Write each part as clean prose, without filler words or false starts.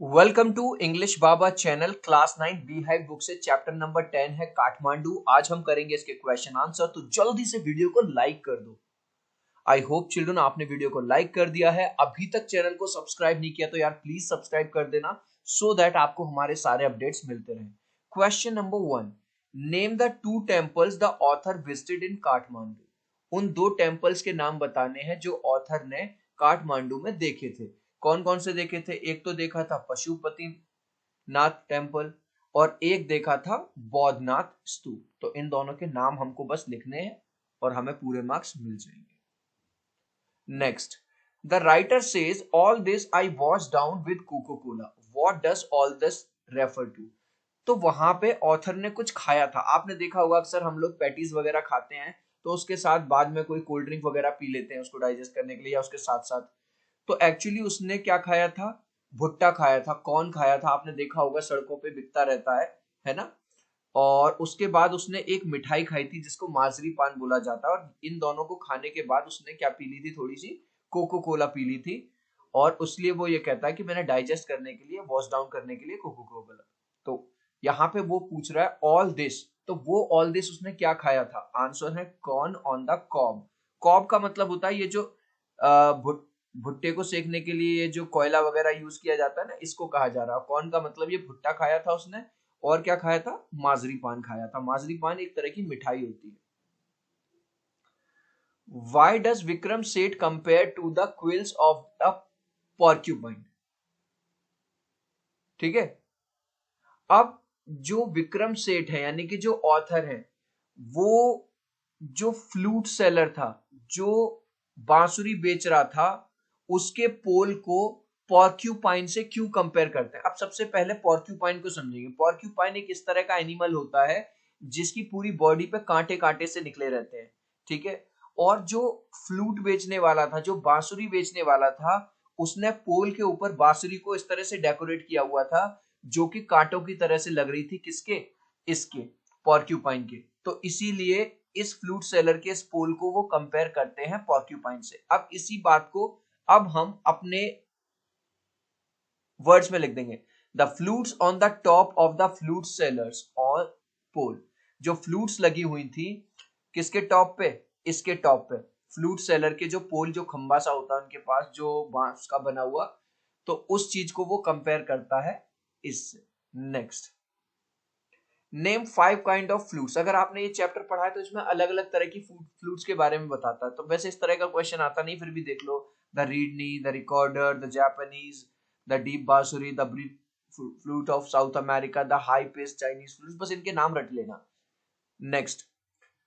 Welcome to English Baba channel class 9 Beehive book से chapter number 10 है काठमांडू। आज हम करेंगे इसके क्वेश्चन आंसर, तो जल्दी से वीडियो को लाइक कर दो। आई होप चिल्ड्रन आपने वीडियो को लाइक कर दिया है। अभी तक चैनल को सब्सक्राइब नहीं किया तो यार प्लीज सब्सक्राइब कर देना सो दैट आपको हमारे सारे अपडेट्स मिलते रहें। Question number 1, name the two temples the author visited in Kathmandu. उन दो टेम्पल्स के नाम बताने हैं जो ऑथर ने काठमांडू में देखे थे। कौन कौन से देखे थे? एक तो देखा था पशुपतिनाथ टेम्पल और एक देखा था बौद्धनाथ स्तूप। तो इन दोनों के नाम हमको बस लिखने हैं और हमें पूरे मार्क्स मिल जाएंगे। Next, the writer says all this I wash down with Coca Cola. What does all this refer to? तो वहां पे ऑथर ने कुछ खाया था। आपने देखा होगा अक्सर हम लोग पैटीज वगैरह खाते हैं तो उसके साथ बाद में कोई कोल्ड ड्रिंक वगैरह पी लेते हैं उसको डाइजेस्ट करने के लिए या उसके साथ साथ। तो एक्चुअली उसने क्या खाया था? भुट्टा खाया था, कौन खाया था? आपने देखा होगा सड़कों पे बिकता रहता है ना। और उसके बाद उसने एक मिठाई खाई थी जिसको माजरी पान बोला जाता है, और इन दोनों को खाने के बाद उसने क्या पी ली थी? थोड़ी सी कोको कोला पी ली थी। और उसलिए वो ये कहता है कि मैंने डाइजेस्ट करने के लिए, वॉश डाउन करने के लिए कोको कोला। तो यहाँ पे वो पूछ रहा है ऑल दिस, तो वो ऑल दिस उसने क्या खाया था? आंसर है corn on the cob. Cob का मतलब होता है ये जो भुट्टे को सेकने के लिए ये जो कोयला वगैरह यूज किया जाता है ना, इसको कहा जा रहा है। कॉर्न का मतलब ये भुट्टा खाया था उसने। और क्या खाया था? माजरी पान खाया था। माजरी पान एक तरह की मिठाई होती है। Why does Vikram Seth compare to the quills of the porcupine? ठीक है। अब जो विक्रम सेठ है यानी कि जो ऑथर है, वो जो फ्लूट सेलर था, जो बांसुरी बेच रहा था, उसके पोल को पॉर्क्यूपाइन से क्यों कंपेयर करते हैं? अब सबसे पहले पॉर्क्यूपाइन को समझेंगे। पॉर्क्यूपाइन एक इस तरह का एनिमल होता है जिसकी पूरी बॉडी पे कांटे कांटे से निकले रहते हैं, ठीक है। और जो फ्लूट बेचने वाला था, जो बांसुरी बेचने वाला था, उसने पोल के ऊपर बांसुरी को इस तरह से डेकोरेट किया हुआ था जो कि कांटों की तरह से लग रही थी। किसके? इसके, पॉर्क्यूपाइन के। तो इसीलिए इस फ्लूट सेलर के इस पोल को वो कंपेयर करते हैं पॉर्क्यूपाइन से। अब इसी बात को अब हम अपने वर्ड्स में लिख देंगे। The flutes on the top of the flute sellers और पोल। जो फ्लूट्स लगी हुई थी किसके टॉप पे? इसके टॉप पे। फ्लूट सेलर के जो पोल, जो खंबा सा होता है उनके पास, जो बांस का बना हुआ, तो उस चीज को वो कंपेयर करता है इससे। Next, name 5 kind of flutes. अगर आपने ये चैप्टर पढ़ा है तो इसमें अलग अलग तरह की फ्लूट्स के बारे में बताता है। तो वैसे इस तरह का क्वेश्चन आता नहीं, फिर भी देख लो। The reedy, the recorder, the Japanese, the deep bansuri, the flute of South America, the high pitch Chinese flutes, बस इनके नाम रट लेना। Next,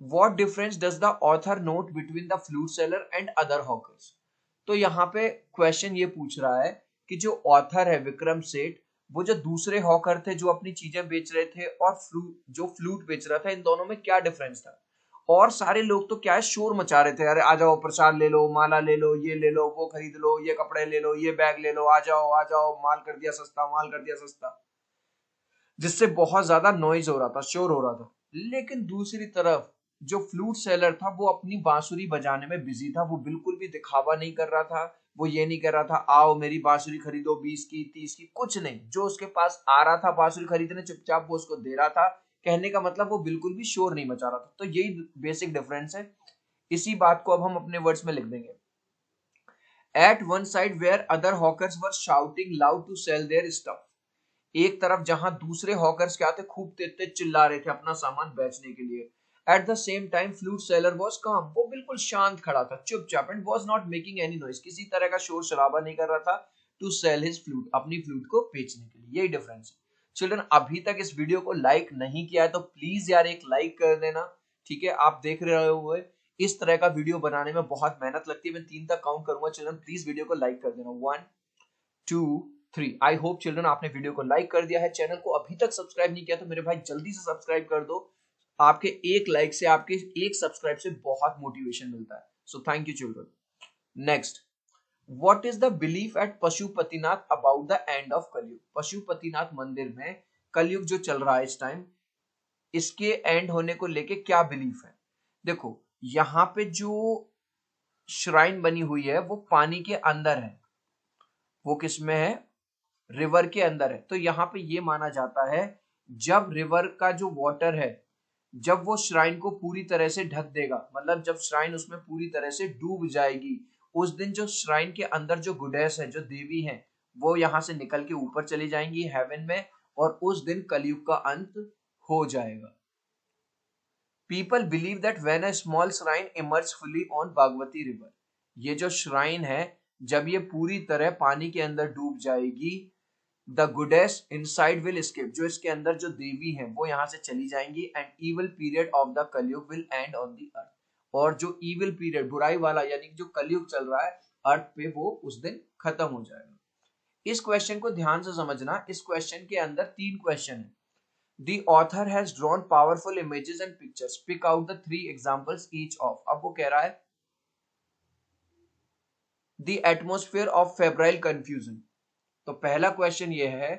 what difference does the author note between the flute seller and other hawkers. तो यहाँ पे question ये पूछ रहा है कि जो ऑथर है विक्रम सेठ, वो जो दूसरे हॉकर थे जो अपनी चीजें बेच रहे थे, और जो फ्लूट बेच रहा था, इन दोनों में क्या डिफरेंस था। और सारे लोग तो क्या है, शोर मचा रहे थे, अरे आ जाओ प्रसाद ले लो, माला ले लो, ये ले लो, वो खरीद लो, ये कपड़े ले लो, ये बैग ले लो, आ जाओ, माल कर दिया सस्ता, माल कर दिया सस्ता। जिससे बहुत ज्यादा नॉइज हो रहा था, शोर हो रहा था। लेकिन दूसरी तरफ जो फ्लूट सेलर था वो अपनी बांसुरी बजाने में बिजी था। वो बिल्कुल भी दिखावा नहीं कर रहा था। वो ये नहीं कर रहा था आओ मेरी बांसुरी खरीदो 20 की 30 की, कुछ नहीं। जो उसके पास आ रहा था बांसुरी खरीदने, चुपचाप वो उसको दे रहा था। कहने का मतलब वो बिल्कुल भी शोर नहीं मचा रहा था। तो यही बेसिक डिफरेंस है। इसी बात को अब हम अपने वर्ड्स में लिख देंगे। At one side where other hawkers were shouting loud to sell their stuff. एक तरफ जहां दूसरे हॉकर्स क्या थे, खूब तेज तेज चिल्ला रहे थे अपना सामान बेचने के लिए। At the same time flute seller was काम, वो बिल्कुल शांत खड़ा था, चुपचाप, and was not making any noise, किसी तरह का शोर शराबा नहीं कर रहा था, टू सेल हिज फ्लूट, अपनी फ्लूट को बेचने के लिए। यही डिफरेंस है। चिल्ड्रन, अभी तक इस वीडियो को लाइक नहीं किया है तो प्लीज यार एक लाइक कर देना, ठीक है। आप देख रहे हुए इस तरह का वीडियो बनाने में बहुत मेहनत लगती है। मैं 3 तक काउंट करूंगा, चिल्ड्रन प्लीज वीडियो को लाइक कर देना। 1 2 3। आई होप चिल्ड्रन आपने वीडियो को लाइक कर दिया है। चैनल को अभी तक सब्सक्राइब नहीं किया तो मेरे भाई जल्दी से सब्सक्राइब कर दो। आपके एक लाइक से, आपके एक सब्सक्राइब से बहुत मोटिवेशन मिलता है। So thank you children. Next, what is the belief at Pashupatinath about the end of Kalyug. Pashupatinath मंदिर में कलयुग जो चल रहा है इस टाइम, इसके एंड होने को लेके क्या बिलीफ है? देखो, यहाँ पे जो श्राइन बनी हुई है वो पानी के अंदर है। वो किस में है? रिवर के अंदर है। तो यहाँ पे ये माना जाता है जब रिवर का जो वाटर है, जब वो श्राइन को पूरी तरह से ढक देगा, मतलब जब श्राइन उसमें पूरी तरह से डूब जाएगी, उस दिन जो श्राइन के अंदर जो गुडेस है, जो देवी है, वो यहाँ से निकल के ऊपर चली जाएंगी हेवन में, और उस दिन कलयुग का अंत हो जाएगा। People believe that when a small shrine emerge fully on Bagmati river, ये जो श्राइन है जब ये पूरी तरह पानी के अंदर डूब जाएगी, द गुडेस इनसाइड विल एस्केप, जो इसके अंदर जो देवी हैं वो यहाँ से चली जाएंगी, and evil period of the Kalyug will end on the earth, और जो इविल पीरियड बुराई वाला यानी जो कलयुग चल रहा है अर्थ पे, वो उस दिन खत्म हो जाएगा। इस क्वेश्चन को ध्यान से समझना। इस क्वेश्चन के अंदर 3 क्वेश्चन है। The author has drawn powerful images and pictures. Pick out the 3 examples each of. अब वो कह रहा है The atmosphere of febrile confusion. तो पहला क्वेश्चन ये है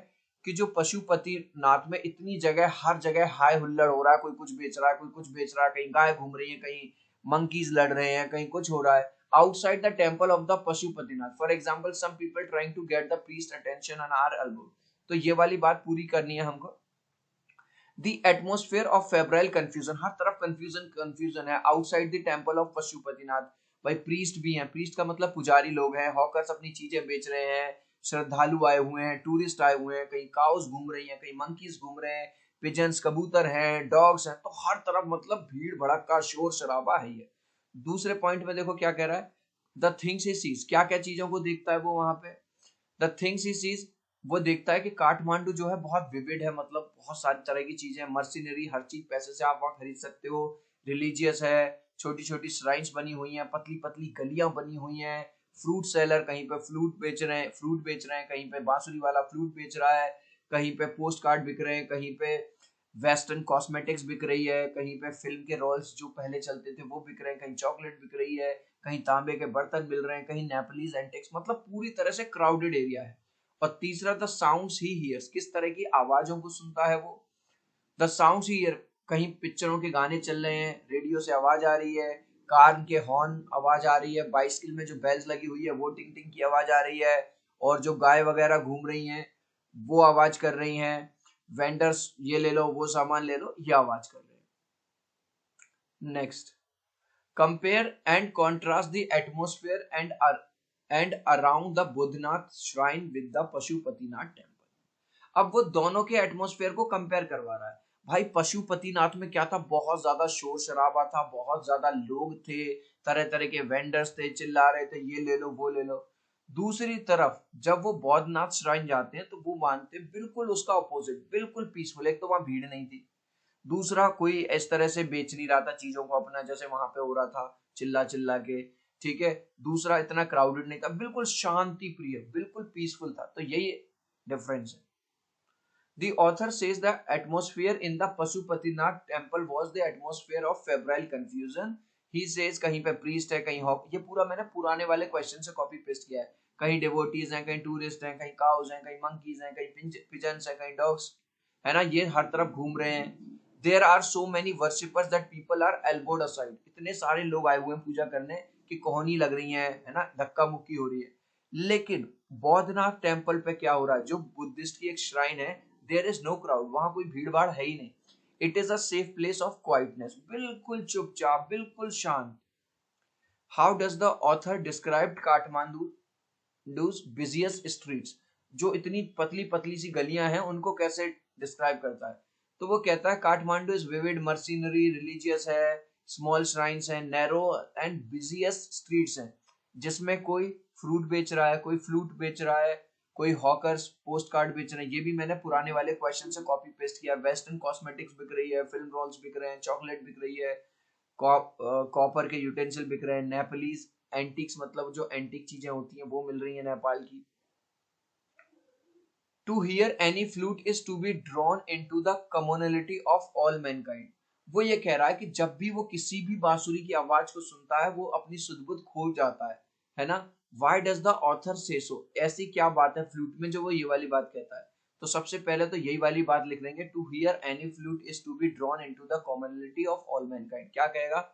कि जो पशुपतिनाथ में इतनी जगह, हर जगह हाय हुल्लड़ हो रहा है, कोई कुछ बेच रहा है, कोई कुछ बेच रहा है, कहीं गाय घूम रही है, कहीं मंकीज लड़ रहे हैं, कहीं कुछ हो रहा है outside the temple of the Pashupatinath. For example some people trying to get the priest attention on our elbow. तो ये वाली बात पूरी करनी है हमको। The atmosphere of febrile confusion, हर तरफ कंफ्यूजन है outside the temple of Pashupatinath. भाई प्रीस्ट भी हैं, प्रीस्ट का मतलब पुजारी लोग हैं, हॉकर्स अपनी चीजें बेच रहे हैं, श्रद्धालु आए हुए हैं, टूरिस्ट आए हुए हैं, कहीं काउस घूम रही हैं, कहीं मंकीज घूम रहे हैं, पिजन्स कबूतर हैं, डॉग्स हैं, तो हर तरफ मतलब भीड़ भड़का शोर शराबा है ये। दूसरे पॉइंट में देखो क्या कह रहा है, द थिंग्स ही सीज, क्या क्या चीजों को देखता है वो वहां पे, द थिंग्स ही सीज, वो देखता है कि काठमांडू जो है बहुत विविड है, मतलब बहुत सारी तरह की चीजें, मर्सिनरी, हर चीज पैसे से आप वहां खरीद सकते हो, रिलीजियस है, छोटी छोटी श्राइन्स बनी हुई हैं, पतली पतली गलियां बनी हुई हैं, फ्रूट सेलर कहीं पे फ्रूट बेच रहे हैं, कहीं पे बांसुरी वाला फ्रूट बेच रहा है, कहीं पे पोस्ट कार्ड बिक रहे हैं, कहीं पे वेस्टर्न कॉस्मेटिक्स बिक रही है, कहीं पे फिल्म के रोल्स जो पहले चलते थे वो बिक रहे हैं, कहीं चॉकलेट बिक रही है, कहीं तांबे के बर्तन मिल रहे हैं, कहीं नेपलीज एंटिक्स, मतलब पूरी तरह से क्राउडेड एरिया है। और तीसरा द साउंड्स ही हियर्स, किस तरह की आवाजों को सुनता है वो, द साउंड्स ही हियर, कहीं पिक्चरों के गाने चल रहे हैं, रेडियो से आवाज आ रही है, कार के हॉर्न आवाज आ रही है, बाइसिकल में जो बेल्स लगी हुई है वो टिंग टिंग की आवाज आ रही है, और जो गाय वगैरह घूम रही हैं वो आवाज कर रही हैं, वेंडर्स ये ले लो वो सामान ले लो ये आवाज कर रहे हैं। Next, compare and contrast the atmosphere and around the Boudhanath shrine with the Pashupatinath temple. अब वो दोनों के एटमोस्फेयर को कंपेयर करवा रहा है। भाई पशुपतिनाथ में क्या था, बहुत ज्यादा शोर शराबा था, बहुत ज्यादा लोग थे, तरह तरह के वेंडर्स थे, चिल्ला रहे थे ये ले लो वो ले लो। दूसरी तरफ जब वो बौद्धनाथ श्राइन जाते हैं तो वो मानते हैं बिल्कुल उसका ऑपोजिट, बिल्कुल पीसफुल। एक तो वहां भीड़ नहीं थी, दूसरा कोई इस तरह से बेच नहीं रहा था चीजों को अपना जैसे वहां पे हो रहा था चिल्ला चिल्ला के, ठीक है। दूसरा इतना क्राउडेड नहीं था, बिल्कुल शांति प्रिय, बिल्कुल पीसफुल था। तो यही डिफरेंस है। The author says the atmosphere in the Pashupatinath temple was the atmosphere of febrile confusion. He says कहीं पे priest है, कहीं हॉक, ये पूरा मैंने पुराने वाले क्वेश्चन से कॉपी पेस्ट किया है। कहीं डिवोटीज हैं, कहीं टूरिस्ट हैं, कहीं काउज हैं, कहीं मंकीज हैं, कहीं पिजन्स हैं, कहीं डॉग्स है ना, ये हर तरफ घूम रहे हैं। There are so many worshippers that people are elbowed aside. इतने सारे लोग आए हुए हैं पूजा करने कि कोहनी लग रही है ना, धक्का मुक्की हो रही है। लेकिन बौद्धनाथ टेम्पल पे क्या हो रहा है, जो बुद्धिस्ट की एक श्राइन है, देयर इज नो क्राउड, वहां कोई भीड़ भाड़ है ही नहीं। It is a safe place of quietness, बिल्कुल चुपचाप, बिल्कुल शांत। How does the author describe Kathmandu's busiest streets, जो इतनी पतली पतली सी गलियां हैं उनको कैसे डिस्क्राइब करता है। तो वो कहता है Kathmandu is vivid, mercenary, religious है, स्मॉल श्राइन्स हैं, नैरो एंड बिजिएस्ट स्ट्रीट्स हैं, जिसमें कोई फ्रूट बेच रहा है, कोई फ्लूट बेच रहा है, कोई हॉकर्स पोस्ट कार्ड बेच रहे हैं। ये भी मैंने पुराने वाले क्वेश्चन से कॉपी पेस्ट किया। वेस्टर्न कॉस्मेटिक्स बिक रही है, फिल्म रोल्स बिक रहे हैं, चॉकलेट बिक रही है, कॉपर के यूटेंसिल बिक रहे हैं, नेपलीज एंटिक्स, मतलब जो एंटिक चीजें होती हैं वो मिल रही है नेपाल की। To hear any flute is to be drawn into the community of all mankind. वो ये कह रहा है कि जब भी वो किसी भी बांसुरी की आवाज को सुनता है वो अपनी सुध-बुध खो जाता है ना। व्हाई डज द ऑथर से सो, ऐसी क्या बात है फ्लूट में जो वो ये वाली बात कहता है। तो सबसे पहले तो यही वाली बात लिख देंगे, to hear any flute is to be drawn into the community of all mankind. क्या कहेगा,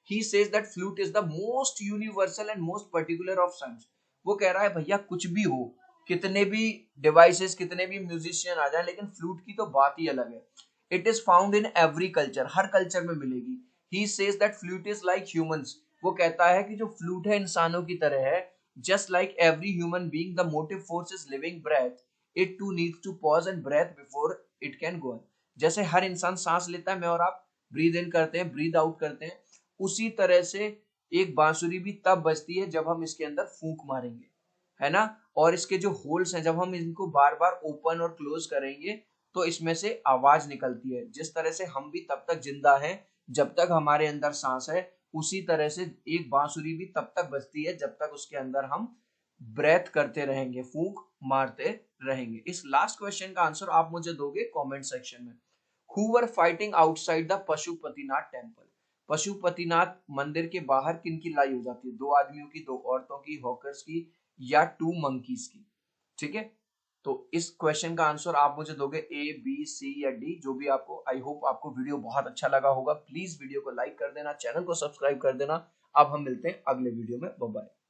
he says that flute is the most universal and most particular of sounds। वो कह रहा है भैया कुछ भी हो, कितने भी डिवाइसेस, कितने भी म्यूजिशियन आ जाए, लेकिन फ्लूट की तो बात ही अलग है। It is found in every culture, her culture में मिलेगी। He says that flute is like humans, वो कहता है कि जो फ्लूट है इंसानों की तरह है। Just like every human being the motive force is living breath, it too needs to pause and breath before it can go on. जैसे हर इंसान सांस लेता है, मैं और आप ब्रीद इन करते हैं, ब्रीद आउट करते हैं, उसी तरह से एक बांसुरी भी तब बजती है जब हम इसके अंदर फूंक मारेंगे, है ना। और इसके जो होल्स हैं, जब हम इनको बार बार ओपन और क्लोज करेंगे तो इसमें से आवाज निकलती है। जिस तरह से हम भी तब तक जिंदा हैं जब तक हमारे अंदर सांस है, उसी तरह से एक बांसुरी भी तब तक बजती है जब तक उसके अंदर हम ब्रेथ करते रहेंगे, फूंक मारते रहेंगे। इस लास्ट क्वेश्चन का आंसर आप मुझे दोगे कमेंट सेक्शन में। Who were fighting outside the Pashupatinath temple, Pashupatinath मंदिर के बाहर किन की लड़ाई हो जाती है? दो आदमियों की, दो औरतों की, हॉकर्स की, या टू मंकीज की। ठीक है, तो इस क्वेश्चन का आंसर आप मुझे दोगे ए, बी, सी या डी, जो भी आपको। आई होप आपको वीडियो बहुत अच्छा लगा होगा। प्लीज वीडियो को लाइक कर देना, चैनल को सब्सक्राइब कर देना। अब हम मिलते हैं अगले वीडियो में। Bye bye.